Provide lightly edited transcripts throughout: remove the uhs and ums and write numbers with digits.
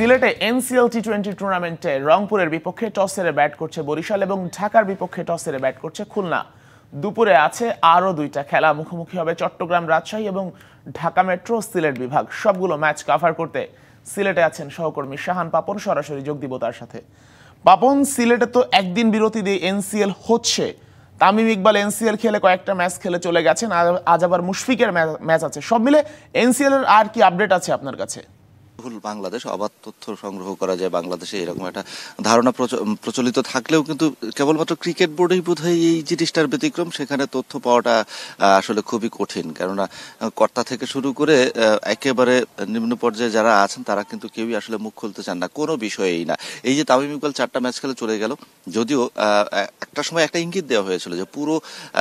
সিলেটে এনসিএল টি-20 টুর্নামেন্টে রংপুরের বিপক্ষে টস হেরে ব্যাট করছে বরিশাল এবং ঢাকার বিপক্ষে টস হেরে ব্যাট করছে খুলনা। দুপুরে আছে আরও দুইটা খেলা, মুখোমুখি হবে চট্টগ্রাম রাজশাহী এবং ঢাকা মেট্রো সিলেট বিভাগ। সবগুলো ম্যাচ কভার করতে সিলেটে আছেন সহকর্মী শাহান পাপন, সরাসরি যোগ দিব তার সাথে। পাপন, সিলেটে তো একদিন বিরতি দিয়ে এনসিএল হচ্ছে। তামিম ইকবাল এনসিএল খেলে কয়েকটা ম্যাচ খেলে চলে গেছেন, আজ আবার মুশফিকের ম্যাচ আছে। সব মিলে এনসিএল এর আর কি আপডেট আছে আপনার কাছে? বাংলাদেশ অবাধ তথ্য সংগ্রহ করা যায় বাংলাদেশে, এরকম একটা ধারণা প্রচলিত থাকলেও কিন্তু কেবলমাত্র ক্রিকেট বোর্ডেই বোধহয় এই জিনিসটার ব্যতিক্রম। সেখানে তথ্য পাওয়াটা আসলে খুবই কঠিন, কেননা কর্তা থেকে শুরু করে একেবারে নিম্ন পর্যায়ে যারা আছেন তারা কিন্তু কেউই আসলে মুখ খুলতে চান না কোনো বিষয়েই না। এই যে তামিম ইকবাল 4টা ম্যাচ খেলে চলে গেল, যদিও একটা সময় একটা ইঙ্গিত দেওয়া হয়েছিল যে পুরো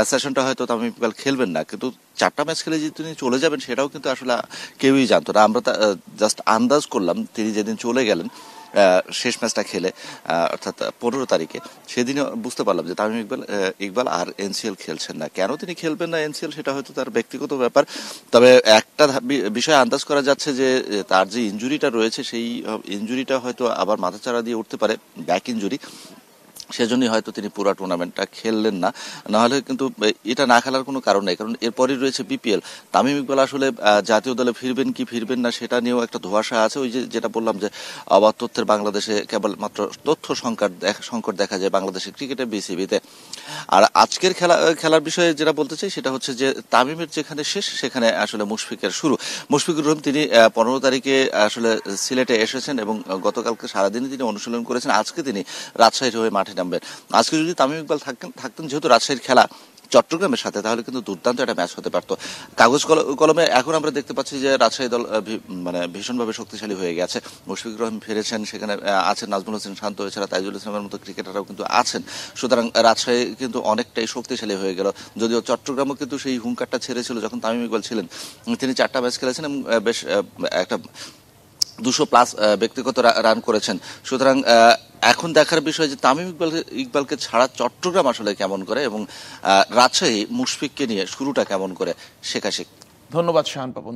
সেশনটা হয়তো তামিম ইকবাল খেলবেন না, কিন্তু 4টা ম্যাচ খেলে যে তিনি চলে যাবেন সেটাও কিন্তু আসলে কেউই জানতো না। আমরা জাস্ট আন্দাজ করলাম তিনি যেদিন চলে গেলেন শেষ ম্যাচটা খেলে, অর্থাৎ 15 তারিখে, সেদিনও বুঝতে পারলাম যে তামিম ইকবাল আর এনসিএল খেলছেন না। কেন তিনি খেলবেন না এনসিএল সেটা হয়তো তার ব্যক্তিগত ব্যাপার। তবে একটা বিষয় আন্দাজ করা যাচ্ছে যে তার যে ইনজুরিটা রয়েছে সেই ইনজুরিটা হয়তো আবার মাথাচাড়া দিয়ে উঠতে পারে, ব্যাক ইনজুরি। সেজন্যই হয়তো তিনি পুরো টুর্নামেন্টটা খেললেন না, নাহলে কিন্তু এটা না খেলার কোনো কারণ নেই। কারণ এরপরই রয়েছে বিপিএল। তামিম ইকবাল আসলে জাতীয় দলে ফিরবেন কি ফিরবেন না সেটা নিয়েও একটা ধোঁয়াশা আছে। ওই যেটা বললাম যে অবাধ তথ্যের বাংলাদেশে কেবলমাত্র তথ্য সংকট দেখা যায় বাংলাদেশের ক্রিকেটের বিসিবিতে। আর আজকের খেলার বিষয়ে যেটা বলতে চাই সেটা হচ্ছে যে তামিমের যেখানে শেষ সেখানে আসলে মুশফিকের শুরু। মুশফিকুর রহিম তিনি 15 তারিখে আসলে সিলেটে এসেছেন এবং গতকালকে সারাদিনই তিনি অনুশীলন করেছেন। আজকে তিনি রাজশাহীর হয়ে মাঠে নামবেন। আজকে যদি তামিম ইকবাল থাকতেন, যেহেতু রাজশাহীর খেলা চট্টগ্রামের সাথে, তাহলে কিন্তু দুর্দান্ত একটা ম্যাচ হতে পারতো। কাগজ কলমে এখন আমরা দেখতে পাচ্ছি যে রাজশাহী দল মানে ভীষণভাবে শক্তিশালী হয়ে গেছে। মুশফিকুর রহিম ফিরেছেন, সেখানে আছেন নাজমুল হোসেন শান্ত, এছাড়া তাইজুল ইসলামের মতো ক্রিকেটাররাও কিন্তু আছেন। সুতরাং রাজশাহী কিন্তু অনেকটাই শক্তিশালী হয়ে গেল। যদিও চট্টগ্রামও কিন্তু সেই হুঙ্কারটা ছেড়েছিল যখন তামিম ইকবাল ছিলেন। তিনি 4টা ম্যাচ খেলেছেন এবং বেশ একটা 200+ ব্যক্তিগত রান করেছেন। সুতরাং এখন দেখার বিষয় যে তামিম ইকবালকে ছাড়া চট্টগ্রাম আসলে কেমন করে এবং রাজশাহী মুশফিককে নিয়ে শুরুটা কেমন করে। শেখাশেখ। ধন্যবাদ শাহান পাপন।